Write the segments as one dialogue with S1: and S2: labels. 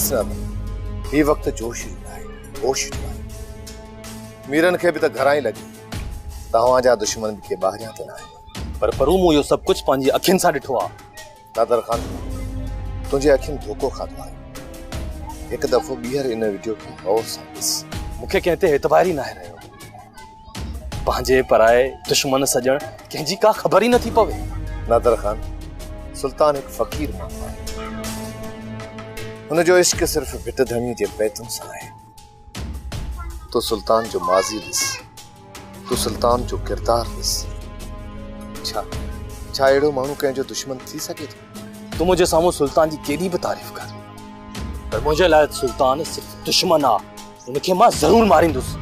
S1: ॾिसना ही वक्त जोश है होश है मीरन के भी तो घर ही लगी तव्हांजा दुश्मन के ॿाहिरियां त न आहिनि
S2: पर परू मूं इहो सभु कुझु पंहिंजी अखियुनि सां ॾिठो आहे।
S1: नादर खान तुंहिंजे अखियुनि धोखो खाधो आहे। हिकु दफ़ो ॿीहर इन वीडियो खे गौर सां ॾिस।
S2: मूंखे कंहिं ते एतबार ई नाहे रहियो। पंहिंजे पराए दुश्मन सॼण कंहिंजी का ख़बर ई नथी पवे।
S1: नादर खान सुल्तान हिकु फ़क़ीर माण्हू आहे। हुनजो इश्क सिर्फ़ भिट धणी जे बैतुनि सां आहे। तो सुल्तान जो माज़ी ॾिस, तो सुल्तान जो किरदार ॾिस। छा अहिड़ो माण्हू कंहिंजो दुश्मन थी सघे थो?
S2: तूं मुंहिंजे साम्हूं सुल्तान जी केॾी बि तारीफ़ कर, पर मुंहिंजे लाइ सुल्तान सिर्फ़ दुश्मन आहे। उनखे मां ज़रूर मारींदुसि,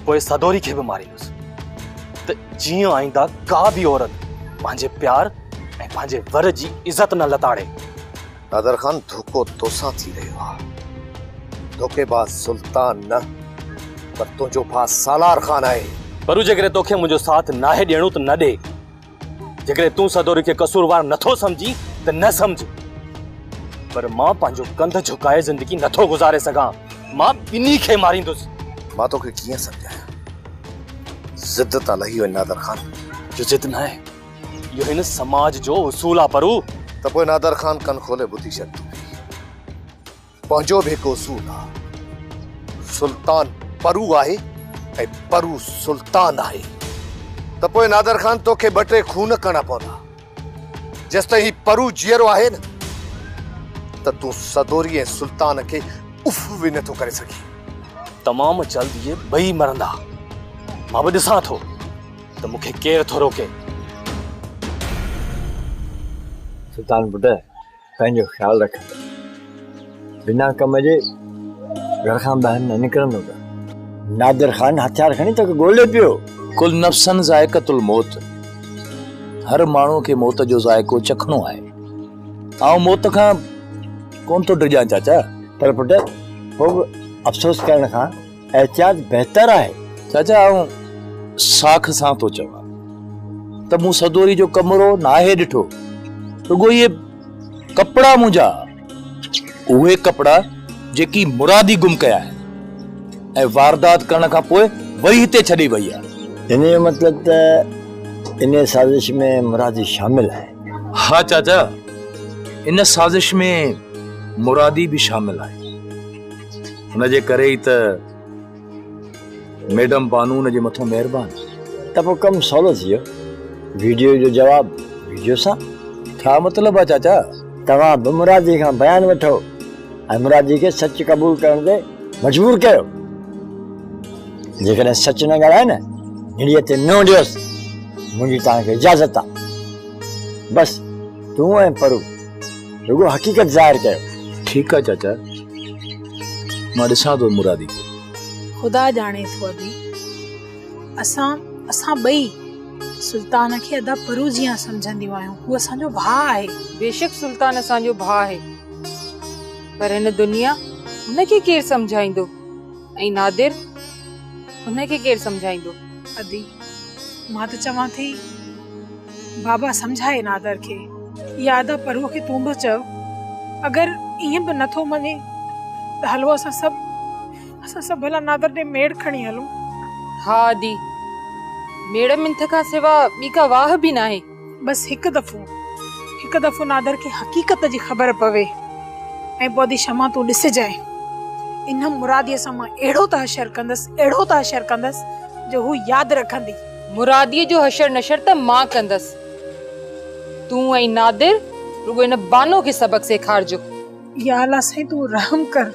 S2: पोइ सदोरी खे बि मारींदुसि, त जीअं आईंदा का बि औरत पंहिंजे प्यार ऐं पंहिंजे वर जी इज़त न लताड़े।
S1: नादर खान धोखो तोसां थी रहियो आहे। धोखेबाज़ सुल्तान न पर तुंहिंजो भाउ सालार खान आहे।
S2: पर जेकॾहिं तोखे मुंहिंजो साथ नाहे ॾियणो त न ॾे। जेकॾहिं तूं सदोरी खे कसूरवार नथो समझी त न समझ, पर मां पंहिंजो कंध झुकाए ज़िंदगी नथो गुज़ारे सघां। मां ॿिन्ही खे मारींदुसि।
S1: मां तोखे कीअं सम्झायां? ज़िद तां लही वञ नादर खान।
S2: जो ज़िद न आहे, इहो हिन समाज जो उसूल आहे। परू
S1: त पोइ नादर खान कन खोले ॿुधी छॾ। पंहिंजो बि हिकु उसूल आहे। सुल्तान परू आहे ऐं परू सुल्तान आहे। त पोइ नादर खान तोखे ॿ टे खून करणा पवंदा। जेसिताईं परू जीअरो आहे न, त तूं सदोरी ऐं सुल्तान खे उफ बि नथो करे सघी।
S2: तमामु जल्द इहे ॿई मरंदा। मां बि ॾिसां थो त मूंखे केरु थो रोके।
S3: सुल्तान पुट पंहिंजो ख्यालु रख। बिना कम जे घर खां ॿाहिरि न निकिरंदो। नादिर खान हथियार खणी तोखे ॻोल्हे पियो।
S4: कुल नफ़्सन ज़ाइक़तुल मौत। हर माण्हू खे मौत जो ज़ाइक़ो चखणो आहे। आउं मौत खां कोन थो डिॼां चाचा।
S3: पर पुट पोइ अफ़सोस करण खां एहतियात बहितर आहे।
S4: चाचा आउं साख सां थो चवां त मूं सदोरी जो कमरो नाहे ॾिठो। रुगो इहे कपिड़ा मुंहिंजा, उहे कपिड़ा जेकी मुरादी गुम कया आहिनि ऐं वारदात करण खां पोइ वरी हिते छॾी वई आहे।
S3: इन जो मतिलब त इन साज़िश में मुरादी शामिल आहे।
S4: हाँ चाचा, इन साज़िश में मुरादी भी शामिल आहे। हुनजे करे ई त मैडम बानू हुनजे मथां महिरबान।
S3: त पोइ कमु सवलो थी वियो। वीडियो जो जवाब वीडियो सां।
S4: छा मतिलब आहे चाचा?
S3: तव्हां बि मुरादी खां बयान वठो ऐं मुरादी खे सच क़बूल करण ते मजबूर कयो। जेकॾहिं सच न ॻाल्हाए न, निड़ीअ ते न ॾियोसि। मुंहिंजी तव्हांखे इजाज़त आहे। बसि तूं ऐं परू रुगो हक़ीक़त ज़ाहिर कयो।
S4: ठीकु आहे चाचा, मां ॾिसां थो मुरादी खे।
S5: ख़ुदा ॼाणे थो अभी असां ॿई सुल्तान खे अदा परू जीअं सम्झंदियूं आहियूं। हू असांजो भाउ आहे।
S6: बेशक सुल्तान असांजो भाउ आहे, पर हिन दुनिया हुनखे केरु सम्झाईंदो ऐं नादिर हुनखे केरु सम्झाईंदो?
S5: अदी मां त चवां थी बाबा सम्झाए नादर खे या अदा परू खे तूं बि चओ। अगरि ईअं बि नथो मञे त हलो असां सभु भला नादर ॾे मेड़ खणी हलूं।
S6: हा दी, मेड़ मिंथ खां सिवा ॿी का वाह बि न आहे।
S5: बसि हिकु दफ़ो नादर खे हक़ीक़त जी ख़बर पवे ऐं पोइ क्षमा तूं ॾिसजांइ। इन मुरादीअ सां मां अहिड़ो त हशर कंदसि जो हू यादि रखंदी।
S6: मुरादीअ जो हशर नशर त मां कंदसि। तूं ऐं नादिर रुगो इन बानो खे सबक सेखारजो।
S5: या अल्लाह साईं तूं रहम कर।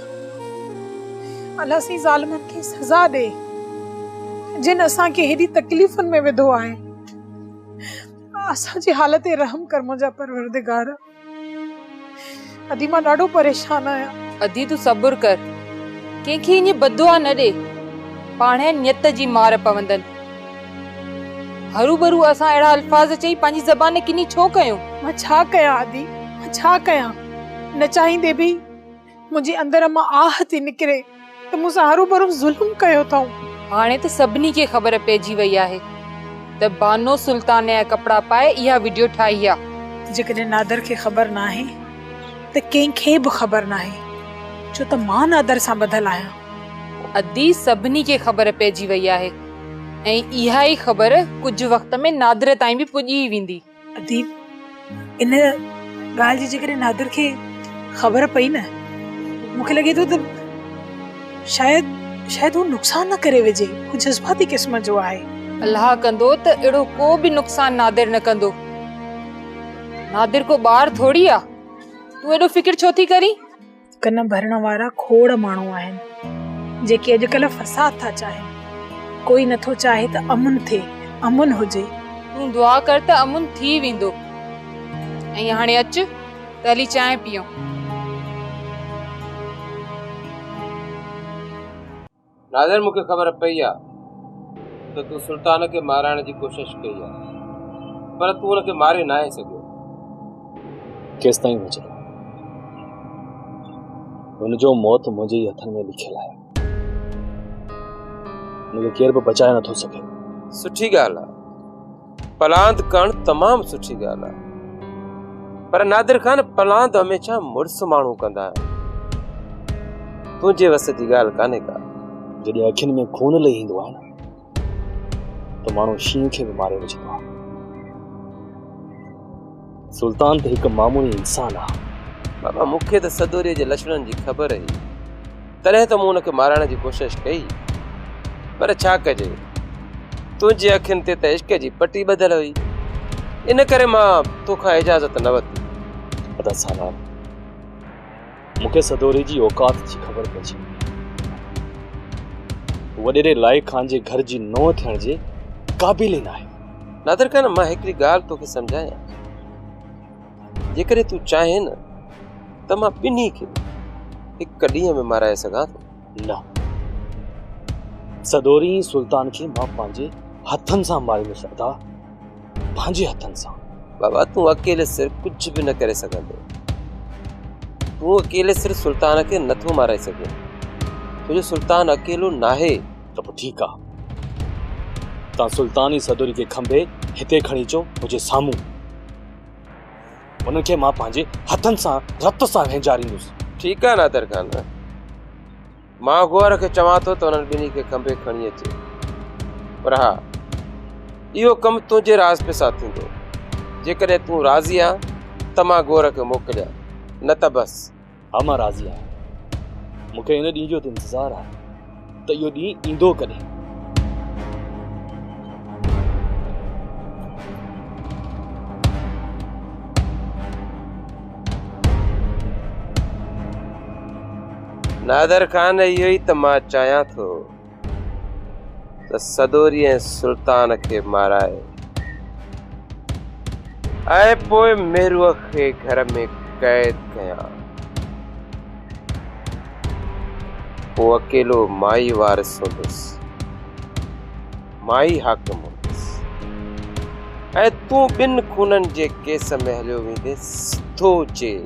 S5: अल्लाह साईं ज़ालिमनि खे सज़ा ॾे जिन असांखे हेॾी तकलीफ़ुनि में विधो आहे। असांजी हालत ते रहम कर मुंहिंजा परवरदिगार। अदी मां ॾाढो परेशान आहियां।
S6: अदी तूं सब्र कर, कंहिंखे ईअं बदुआ न ॾे। पाणे नियत जी मार पवंदनि। हरू भरू असां अहिड़ा अल्फाज चई पंहिंजी ज़बान किनी छो कयूं?
S5: मां छा कयां अदी, मां छा कयां? न चाहींदे बि मुंहिंजे अंदर मां आह थी निकिरे त मूंसां हरू भरू ज़ुल्म कयो अथऊं।
S6: हाणे त सभिनी खे ख़बर पइजी वई आहे त बानो सुल्तान जा कपड़ा पाए इहा वीडियो ठाही आहे।
S5: जेकॾहिं नादर खे ख़बर न आहे त कंहिंखे बि ख़बर नाहे, छो त मां नादर सां ॿधल आहियां।
S6: अदी सभिनी खे ख़बर पइजी वई आहे ऐं इहा ई ख़बर कुझु वक़्त में नादिर ताईं बि पुॼी वेंदी।
S5: अदी इन ॻाल्हि जी जेकॾहिं नादिर खे ख़बर पई न, मूंखे लॻे थो त शायदि हू नुक़सान न करे विझे, हू जज़्बाती क़िस्म जो आहे।
S6: अल्लाह कंदो त अहिड़ो को बि नुक़सान नादिर न कंदो। नादिर को ॿार थोड़ी आ, तूं एॾो फिक्र छो थी करी?
S5: कन भरण वारा खोड़ माण्हू आहिनि जेके अॼुकल्ह फसाद था चाहिनि। कोई नथो चाहे त अमन थिए, अमन हुजे।
S6: तूं दुआ कर त अमन थी वेंदो। ऐं हाणे अच त हली चांहि पियूं।
S7: नादिर, मूंखे ख़बर पई आहे त तूं सुल्तान खे माराइण जी कोशिश कई आहे, पर तूं हुनखे मारे न आहे सघियो।
S2: केसि ताईं बचो? हुनजो मौत मुंहिंजे ई हथनि में लिखियल आहे। हुनखे केर बि बचाए नथो सघे।
S7: सुठी ॻाल्हि आहे, पलांद करणु तमामु सुठी ॻाल्हि आहे, पर नादिर खान पलांद हमेशह मुड़ुस माण्हू कंदा आहिनि। तुंहिंजे वस जी ॻाल्हि कान्हे का।
S2: जॾहिं अखियुनि में खून लही ईंदो आहे न, त माण्हू शींहं खे बि मारे विझंदो आहे। सुल्तान त हिकु मामूली इंसान आहे।
S7: बाबा, मूंखे त सदोरीअ जे लछणनि जी ख़बर हुई, तॾहिं त मूं हुनखे मारण जी कोशिश कई, पर छा कजे, तुंहिंजे अखियुनि ते त इश्क जी पटी ॿधल हुई, इन करे मां तोखां इजाज़त न वरिती।
S2: पता साला, मूंखे सदोरी जी औकात जी ख़बर पइजी। वॾेरे लाइक़ खान जे घर जी नौं थियण जे क़ाबिल ई न आहे।
S7: नादिर खान, मां हिकिड़ी ॻाल्हि तोखे सम्झायां, जेकॾहिं तूं चाहे न त मां ॿिन्ही खे हिकु ॾींहं में माराए सघां थो।
S2: न, सदोरी सुल्तान खे मां पंहिंजे हथनि सां मारींदुसि। अदा, पंहिंजे हथनि सां।
S7: बाबा, तूं अकेले सिर कुझु बि न करे सघंदो। तूं अकेले सिर सुल्तान खे नथो माराए सघे, छोजो सुल्तान अकेलो नाहे।
S2: त पोइ ठीकु आहे, तव्हां सुल्तान ई सदोरी खे खंभे हिते खणी अचो मुंहिंजे साम्हूं। उनखे मां पंहिंजे हथनि सां रत सां वेंजारींदुसि।
S7: ठीकु आहे नादिर खान, मां गौर खे चवां थो त उन्हनि ॿिन्ही खे खंभे खणी अचे, पर हा, इहो कमु तुंहिंजे राज़ पे सां थींदो। जेकॾहिं तूं राज़ी आहे त मां गौर खे मोकिलियां, न त बसि।
S2: हा, मां राज़ी आहियां। मूंखे इन ॾींहं जो त इंतज़ारु आहे त इहो ॾींहुं ईंदो कॾहिं।
S7: नादिर खान, इहो ई त मां चाहियां थो त सदोरी ऐं सुल्तान खे माराए ऐं पोइ मेरूअ खे घर में क़ैद कयां। पोइ अकेलो माई वारिस हूंदुसि, माई हाकिम हूंदुसि, ऐं तूं ॿिनि खूननि जे केस में हलियो वेंदे सिधो जेल।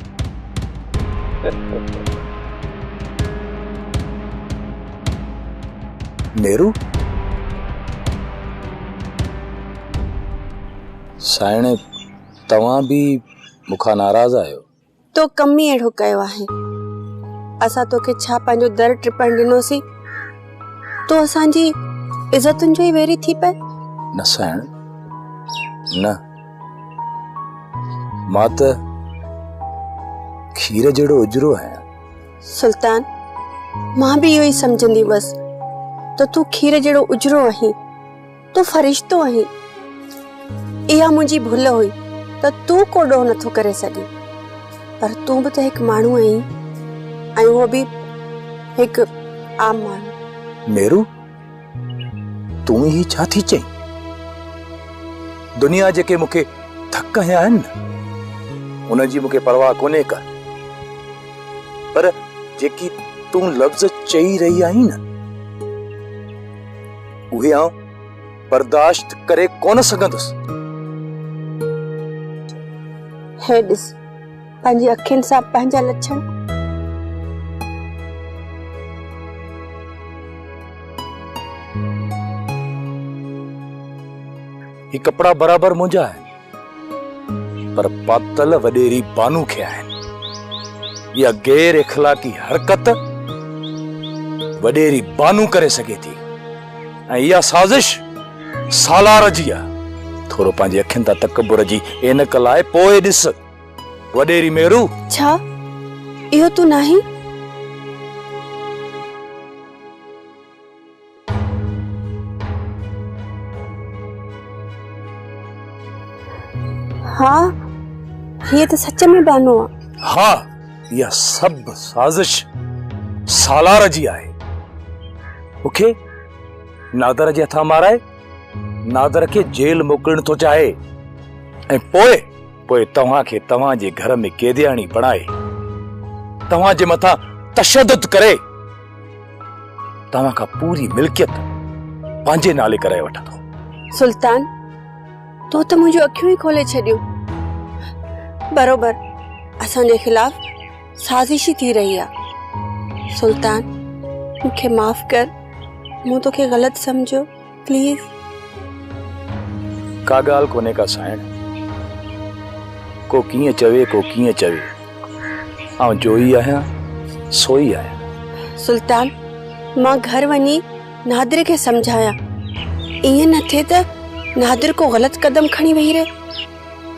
S4: मेरू, साइण, तव्हां बि मूंखां नाराज़ आहियो?
S8: तो कम ई अहिड़ो कयो आहे। असां तोखे छा पंहिंजो दर टिपण ॾिनोसीं? तो असांजी इज़तुनि जो ई वेरी थी पए?
S4: न साइण, न, मां त खीर जहिड़ो उजरो आहियां।
S8: सुल्तान, मां बि इहो ई सम्झंदी हुअसि त तूं खीर जहिड़ो उजरो आहीं, तूं फरिश्तो आहीं। इहा मुंहिंजी भुल हुई त तूं को ॾोह नथो करे सघीं, पर तूं बि त हिकु माण्हू आहीं, ऐं उहो बि हिकु आम माण्हू।
S4: मेरू, तूं ही छा थी चईं? दुनिया जेके मूंखे थक हया आहिनि न, उनजी मूंखे परवाह कोन्हे का, पर जेकी तूं लफ़्ज़ चई रही आहीं न, उहे आउं बर्दाश्त करे कोन सघंदुसि।
S8: हे ॾिस, पंहिंजी अखियुनि सां पंहिंजा लक्षण।
S4: ही कपड़ा बराबर मुंहिंजा आहिनि, पर पातल वॾेरी बानू खे आहिनि। या गैर इखलाकी हरकत वडेरी बानू करे सके थी ऐं इहा साज़िश सालार जी आहे। थोरो पंहिंजी अखियुनि तां तकबुर जी ऐनक लाइ पोइ ॾिस वडेरी मेरू।
S8: छा इहो तू नहीं? हाँ ये तो सच में बानो आहे।
S4: हाँ यह सब साजिश सालार जी आहे। मूंखे नादर जे हथां माराए नादर खे जेल मोकिलण थो चाहे ऐं पोइ तव्हांखे तव्हांजे घर में कैदियाणी बणाए तव्हांजे मथां तशद्दुद करे तव्हांखां पूरी मिल्कियत पंहिंजे नाले कराए वठंदो।
S8: सुल्तान तो त मुंहिंजो अखियूं ई खोले छॾियो। बरोबर असांजे खिलाफ साज़िश थी रही आहे। सुल्तान मूंखे माफ़ कर, मूं तोखे ग़लति समझो प्लीज।
S4: का ॻाल्हि कोन्हे का साइण, को कीअं चवे को कीअं चवे, आउं जो ई आहियां सो ई आहियां।
S8: सुल्तान मां घर वञी नादिर खे समझाया, ईअं न थिए त नादिर को ग़लति कदम खणी वेही रहे।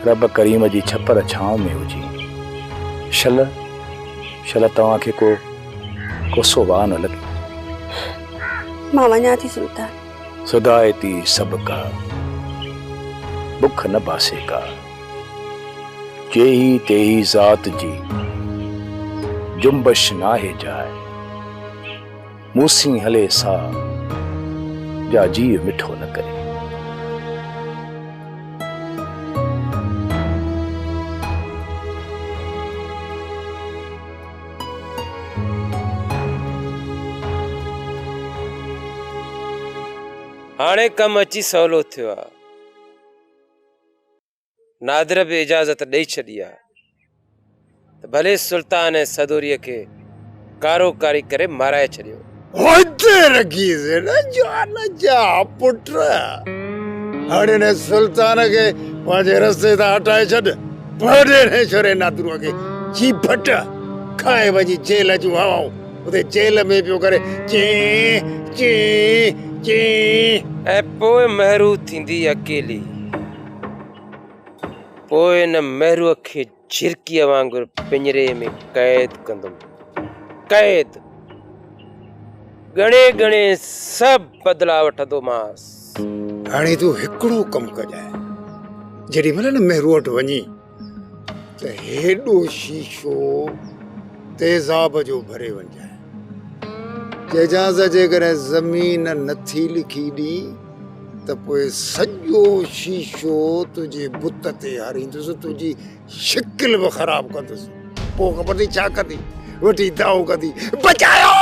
S4: रब करीम जी छपर छांव में हुजी शल तव्हांखे को सोवा न लॻे।
S8: मां वञा थी सुल्तान।
S4: सदायती सब का बुख न बासे का, जेही तेही ज़ात जी जुम्बश नाहे जाए, मूसी हले सा जा जी मिठो न करे।
S7: हाणे कम अची सवलो थियो आहे। नादिर बि इजाज़त ॾेई छॾी आहे त भले सुल्तान ऐं सदोरीअ खे कारोकारी करे माराए छॾियो।
S9: हाणे ने सुल्तान खे पंहिंजे रस्ते तां हटाए छॾ, बड़े ने छोरे नादिर खे जी भट खाए वञी जेल जूं हवाऊं, उते जेल में पियो करे ची ची ची,
S7: ऐं पोइ महरू थींदी अकेली। पोइ न महरूअ खे झिरकीअ वांगुरु पिंजरे में क़ैद कंदुमि, क़ैद। घणे घणे सभु बदिला वठंदोमांसि।
S9: हाणे तूं हिकिड़ो कमु कजाए, जेॾी महिल न महरू वटि वञी त हेॾो शीशो तेज़ाब जो भरे वञजाए। चइजांसि जेकॾहिं ज़मीन नथी लिखी ॾी त पोइ सॼो शीशो तुंहिंजे बुत ते हारींदुसि, तुंहिंजी शिकिल बि ख़राबु कंदुसि। पोइ ख़बर अथई छा कंदी? वठी दाऊ कंदी, बचायो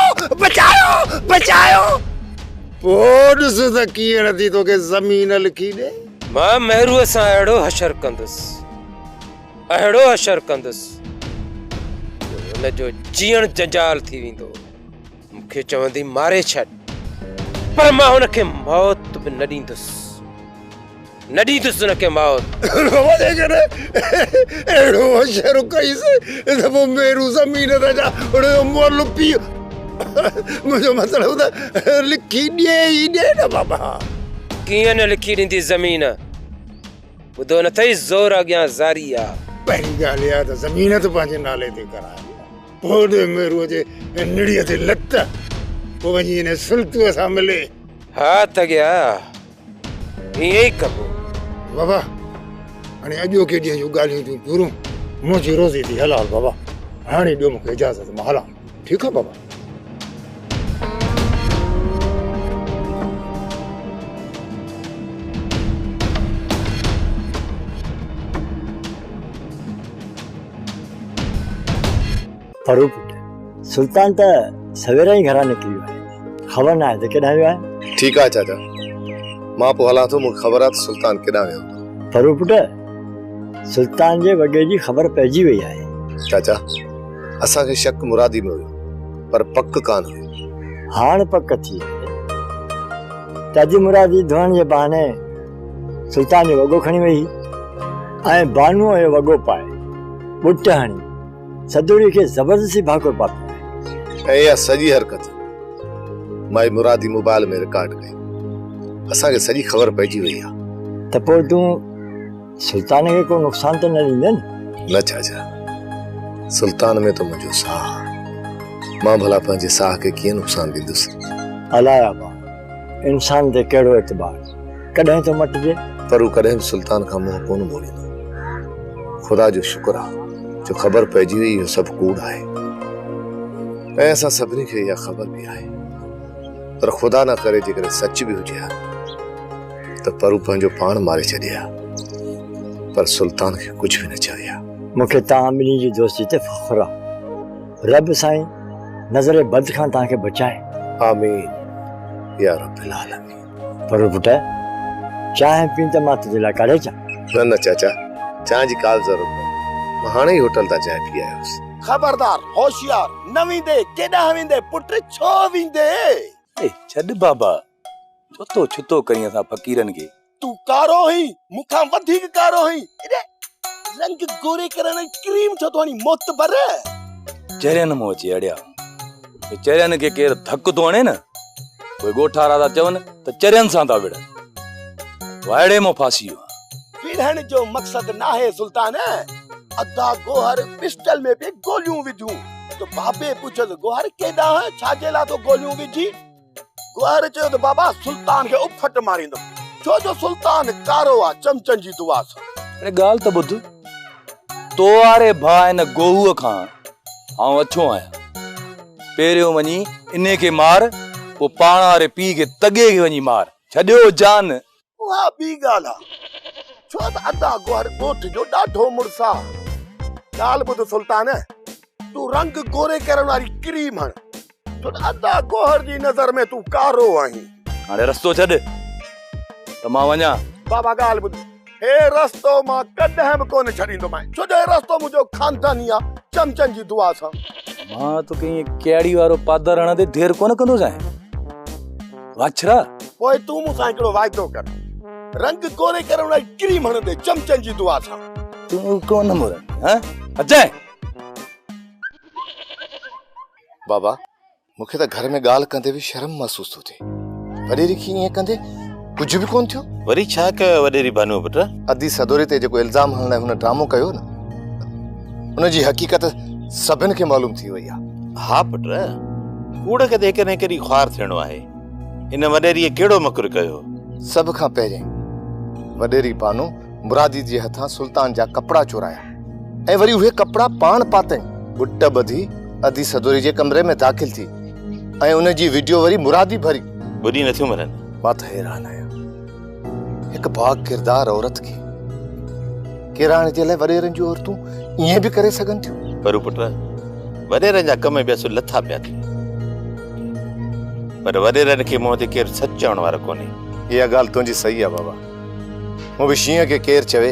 S9: बचायो बचायो। पोइ ॾिस त कीअं नथी तोखे ज़मीन लिखी ॾे।
S7: मां महरूअ सां अहिड़ो हशर कंदुसि, अहिड़ो हशर कंदुसि हुनजो जीअण जंजाल थी वेंदो। मूंखे चवंदी मारे छॾ, पर मां हुनखे मौत बि न ॾींदुसि, न ॾींदुसि हुनखे मौत।
S9: अहिड़ो हशर कईसि त पोइ मेरू ज़मीन ते जा हुनजो मुअल पीउ। मुंहिंजो मतिलबु त लिखी ॾे ई ॾे न बाबा।
S7: कीअं न लिखी ॾींदी ज़मीन? ॿुधो न अथई ज़ोर अॻियां ज़ारी आहे।
S9: पहिरीं ॻाल्हि इहा त ज़मीन त पंहिंजे नाले ते कराए, पोइ मेरूअ जे निड़ीअ ते लत, पोइ वञी हिन सुल्तूअ सां मिले।
S7: हा त गया ईअं ई कबो
S9: बाबा। हाणे अॼोके ॾींहं जूं ॻाल्हियूं तूं पूरूं, मुंहिंजी रोज़ी थी हलाल बाबा। हाणे ॾियो मूंखे इजाज़त, मां हलां। ठीकु आहे बाबा?
S3: फरूक सुल्तान त सवेरा ई घरां निकिरी वियो आहे, ख़बर न आहे त केॾांहुं वियो आहे।
S1: ठीकु आहे चाचा, मां पोइ हलां थो, मूंखे ख़बर आहे त सुल्तान केॾांहुं वियो।
S3: फरूक पुट, सुल्तान जे वॻे जी ख़बर पइजी वई आहे।
S1: चाचा असांखे शक मुरादी में हुयो, पर पक कान हुयो।
S3: हाणे पक थी ताजी मुरादी धोइण जे बहाने सुल्तान जो वॻो खणी वई ऐं बानूअ जो वॻो पाए ॿुट हणी सदोरी के जबरदस्ती भाकुर पातो
S1: ऐं इहा सॼी हरकत माई मुरादी मोबाइल में रिकॉर्ड कई। असांखे सॼी ख़बर पइजी वई आहे।
S3: त पोइ तूं सुल्तान खे को नुक़सान त न ॾींदे
S1: न चाचा, सुल्तान में तो मुंहिंजो साह, मां भला पंहिंजे साह खे कीअं नुक़सान ॾींदुसि।
S3: अलाया बा इंसान ते कहिड़ो एतबार कॾहिं तो मटिजे।
S1: पर हू कॾहिं बि सुल्तान खां मुंहुं कोन मोड़ींदो। ख़ुदा जो शुक्र आहे जो ख़बर पइजी वई इहो सभु कूड़ आहे ऐं असां सभिनी खे इहा ख़बर बि आहे। पर ख़ुदा न करे जेकॾहिं सच बि हुजे हा त परू पंहिंजो पाण मारे छॾे हा, पर सुल्तान खे कुझु बि न चवे हा।
S3: मूंखे तव्हां ॿिन्ही जी दोस्ती ते फ़ख्रु आहे। रब साईं नज़र बद खां तव्हांखे बचाए।
S1: आमीन या रब्बिल आलमीन।
S3: पर पुट चांहि पी त मां तुंहिंजे लाइ काढे अचां?
S1: न न चाचा, चांहि जी का ज़रूरत न। मां हाणे ई होटल तां चांहि पी आयुसि।
S9: खबरदार, होशियार, न वेंदे, केॾां वेंदे पुट, छो वेंदे?
S4: ए छॾ बाबा, छो छुतो करी असां फ़कीरनि खे।
S9: तू कारो ही, मूंखां वधीक कारो ही। रंग गोरे करण क्रीम छो तो मोत बर
S4: चरियनि मो अची अड़िया। चरियनि खे केरु धक तो हणे न, कोई ॻोठारा था चवनि त चरियनि सां था विढ़नि। वाइड़े मो फासी
S9: विढ़ण जो मकसद ना है सुल्तान। अदा गोहर पिस्टल में भी गोलियूं विझूं तो बाबे पुछस गोहर केॾा है, छाजे ला तो गोलियूं विझी? गोहर चयो त बाबा सुल्तान खे उफट मारींदो, छो जो सुल्तान कारो आ चमचन जी दुआ सां।
S4: अरे ॻाल्हि त ॿुध, तो वारे भाउ इन गोहूअ खां आऊं अछो आहियां। पहिरियों वञी इने खे मार, पोइ पाण वारे पीउ खे तगे खे वञी मार, छॾियो जान।
S9: उहा ॿी ॻाल्हि आ, छो त अदा गोहर ॻोठ जो ॾाढो मुड़सा। ॻाल्हि ॿुध सुल्तान, तू रंग गोरे करण वारी क्रीम हण, छो त अदा गोहर जी नज़र में तू कारो आहीं।
S4: हाणे रस्तो छॾ त मां वञा।
S9: बाबा ॻाल्हि ॿुध, हे रस्तो मां कॾहिं बि कोन छॾींदोमांइ, छो जो हे रस्तो मुंहिंजो खानदानी आ चमचन जी दुआ सां।
S4: मां तो कहीं केड़ी वारो पादर हणंदे देर कोन कंदो जाए वाछरा।
S9: पोइ तू मूंसां हिकिड़ो वाइदो कर, रंग गोरे करण वारी क्रीम हणंदे चमचन जी दुआ सां।
S4: तू कोन मोर हां अचे।
S1: बाबा, मूंखे त घर में ॻाल्हि कंदे बि शर्म महसूस थो थिए। वॾेरी खे ईअं कंदे कुझु बि कोन थियो।
S10: वरी छा कयो वॾेरी भानु पुट?
S1: अदी सदोरी ते जेको इल्ज़ाम हणण लाइ हुन ड्रामो कयो न, उनजी हक़ीक़त सभिनि खे मालूम थी वई आहे।
S10: हा पुट, कूड़ खे देख ने करी ख्वार थियणो आहे। इन वॾेरीअ कहिड़ो मकुर कयो?
S1: सभ खां पहिरियों वॾेरी बानो मुरादी जे हथां सुल्तान जा कपड़ा चुराया ऐं वरी उहे कपड़ा पाण पातई। बुट ॿधी अदी सदोरी जे कमरे में दाख़िल थी ऐं उनजी वीडियो वरी मुरादी भरी।
S10: बुधी नथियूं मरनि।
S1: मां त हैरान आहियां, हिकु बाग किरदार औरत खे किराणे जे लाइ वॾेरनि जूं औरतूं ईअं बि करे सघनि थियूं।
S10: पर पुट, वॾेरनि जा कम बि लथा पिया थी, पर वॾेरनि खे मूं ते केरु सच चवण वारो कोन्हे।
S1: इहा ॻाल्हि तुंहिंजी सही आहे बाबा। मूं बि शींहं खे केरु चवे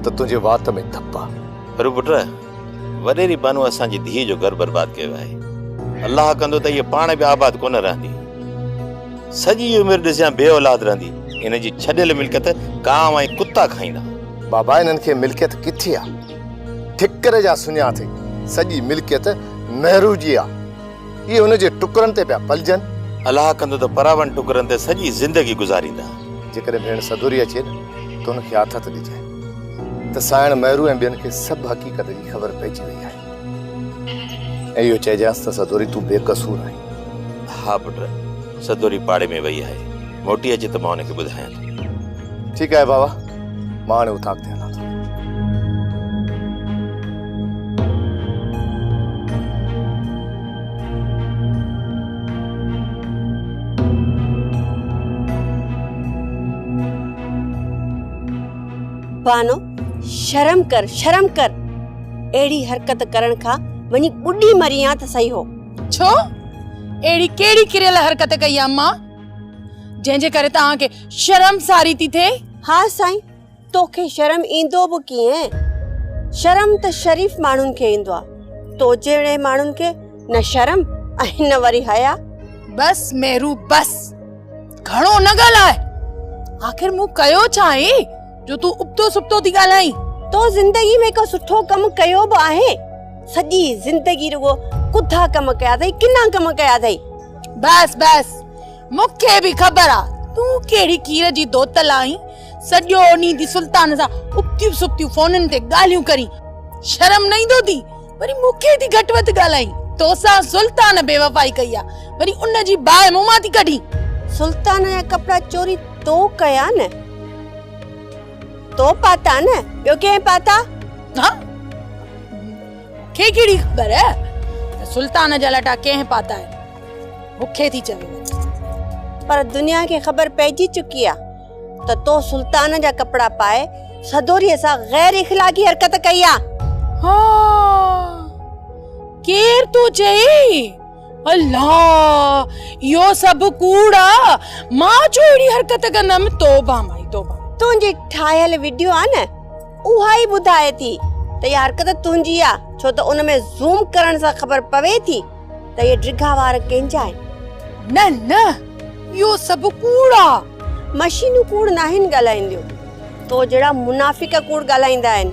S1: त तुंहिंजे वात में धप आहे।
S10: पर पुट, वॾेरी बानू असांजी धीअ जो घर बर्बाद कयो आहे। अल्लाह कंदो त इहा पाण बि आबाद कोन रहंदी, सॼी उमिरि ॾिसां बे औलाद रहंदी। इन जी छॾियल मिल्कियत कांव ऐं कुत्ता खाईंदा।
S1: बाबा, इन्हनि खे मिल्कियत किथे आहे? ठिकर जा सुञा थी सॼी मिल्कियत नेहरू जी आहे। इहे हुनजे टुकड़नि ते पिया पलजनि।
S10: अल्लाह कंदो त परावन टुकड़नि ते सॼी ज़िंदगी गुज़ारींदा।
S1: जेकॾहिं भेण सदोरी अचे न त हुनखे आथत ॾिजाए त साइण मेहरू ऐं ॿियनि खे सभु हक़ीक़त जी ख़बर पइजी वई आहे ऐं इहो चइजांसि त सदोरी तूं बेकसूर आहीं।
S10: हा पुट, सदोरी पाड़े में वई आहे, मोटी अचे त मां हुनखे ॿुधायां थो।
S1: ठीकु आहे बाबा, मां हाणे उतां ते हलां थो।
S8: बानो, शर्म कर, शर्म कर। एड़ी हरकत करण खां वनी बुढ़ी मरिया त सही हो।
S5: छो एड़ी केड़ी किरियल हरकत कई अम्मा जंहिंजे करे तव्हां के शर्म सारी थी थे?
S8: हाँ साईं, तोखे शर्म ईंदो बि कीअं? शर्म त शरीफ माण्हुनि खे ईंदो आहे, तो जहिड़े माण्हुनि खे न शर्म ऐं न वरी हया।
S5: बस मेरू बस, घणो न ॻाल्हाए। आखिर मूं कयो छा आहे जो तू उपतो सुपतो थी ॻाल्हाई?
S8: तो जिंदगी में को सुठो कम कयो बि आहे? सॼी ज़िंदगी रुगो कुथा कम कया अथई, किना कम कया अथई।
S11: बस बस मूंखे बि ख़बर आ तूं कहिड़ी खीर जी दोतल आहीं। सॼो ॾींहुं सुल्तान सां उपतियूं सुप्तियूं फोननि ते ॻाल्हियूं करी, शर्म न ईंदो थी? वरी मूंखे थी घटि वधि ॻाल्हाई। तोसां सुल्तान बेवफ़ाई कई आ, वरी उन जी बाहि मुंहुं मां थी कढी।
S8: सुल्तान जा कपड़ा चोरी तो कया न, तो पाता न, ॿियो कंहिं पाता?
S11: हाँ खे कहिड़ी ख़बर है सुल्तान जा लटा कंहिं पाता है? मूंखे थी चवे,
S8: पर दुनिया खे ख़बर पइजी चुकी आ त तो सुल्तान जा कपड़ा पाए सदोरीअ सां गैर इखलाकी हरकत कई आ।
S11: हाँ केर तो चई? अल्लाह यो सब कूड़ा, मां छो अहिड़ी हरकत कंदमि? तौबा माई तौबा।
S8: तुंहिंजी ठाहियल वीडियो आ न, उहा ई ॿुधाए थी त इहा हरकत तुंहिंजी आ, छो त उन में ज़ूम करण सां ख़बर पवे थी त इहे ड्रिघा वार कंहिंजा आहिनि।
S11: न न यो सब कूड़ा।
S8: मशीनूं कूड़ नाहिनि ॻाल्हाईंदियूं, तो जहिड़ा मुनाफ़िक कूड़ ॻाल्हाईंदा आहिनि।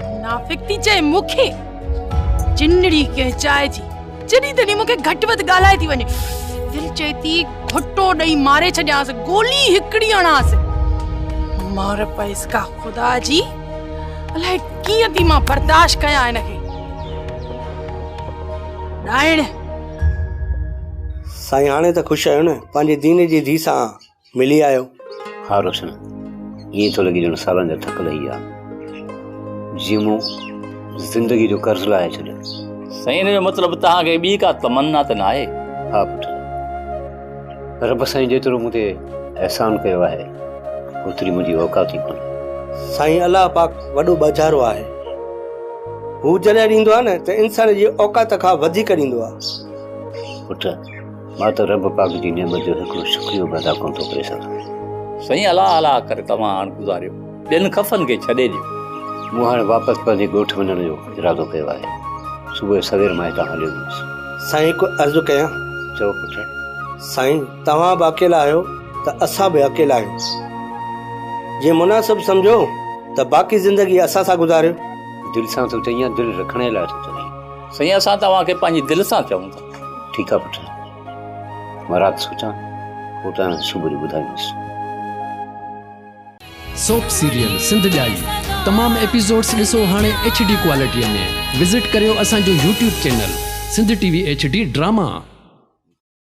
S11: मुनाफ़िक थी चए मूंखे? जिंदड़ी के चाय जी जॾहिं तॾहिं मूंखे घटि वधि ॻाल्हाए थी वञे। दिलि चए थी घुटो ॾेई मारे छॾियांसि, गोली हिकिड़ी हणांसि। मार पैस का खुदा जी, अलाए कीअं थी मां बर्दाश्त कयां हिनखे। डाइण
S12: साईं हाणे त ख़ुशि आहियो न, पंहिंजे दीन जी धी सां मिली आयो।
S13: हाँ रोशन, ईअं थो लॻे ॼण सालनि जा थक लही विया, जीअं मूं ज़िंदगी जो कर्ज़ लाहे छॾियो।
S4: साईं हिन जो मतिलबु तव्हांखे ॿी का तमन्ना त न आहे?
S13: हा पुटु, रब साईं जेतिरो मूं ते एहसान कयो आहे ओतिरी मुंहिंजी औकात ई कोन्हे।
S12: साईं अलाह पाक वॾो बजारो आहे, हू जॾहिं ॾींदो आहे न त इंसान जी औकात खां वधीक ॾींदो आहे।
S13: पुटु मां त रब पाक जी नेमत जो हिकिड़ो शुक्रियो बि अदा कोन थो करे सघां।
S4: साईं अलाह अलाह करे तव्हां हाणे गुज़ारियो, ॿियनि खफ़नि खे छॾे ॾियो।
S13: मूं हाणे वापसि पंहिंजे ॻोठ वञण जो इरादो कयो आहे, सुबुह सवेर मां हितां हलियो वेंदुसि।
S12: साईं हिकु अर्ज़ु कयां?
S13: चओ पुटु।
S12: साईं तव्हां बि अकेला आहियो त असां बि अकेला आहियूं, जीअं मुनासिब सम्झो त बाक़ी ज़िंदगी असां सां गुज़ारियो।
S13: दिलि सां थो चई, दिलि रखण लाइ थो चई।
S4: साईं असां तव्हांखे पंहिंजी दिलि सां चऊं था।
S13: ठीकु आहे पुटु, मां राति सोचां, पोइ तव्हां सुबुह जो ॿुधाईंदुसि।
S14: सोप सीरियल सिंध ॼाई तमामु एपिसोड्स ॾिसो हाणे HD क्वालिटीअ में। विज़िट करियो असांजो YouTube channel Sindh TV HD drama.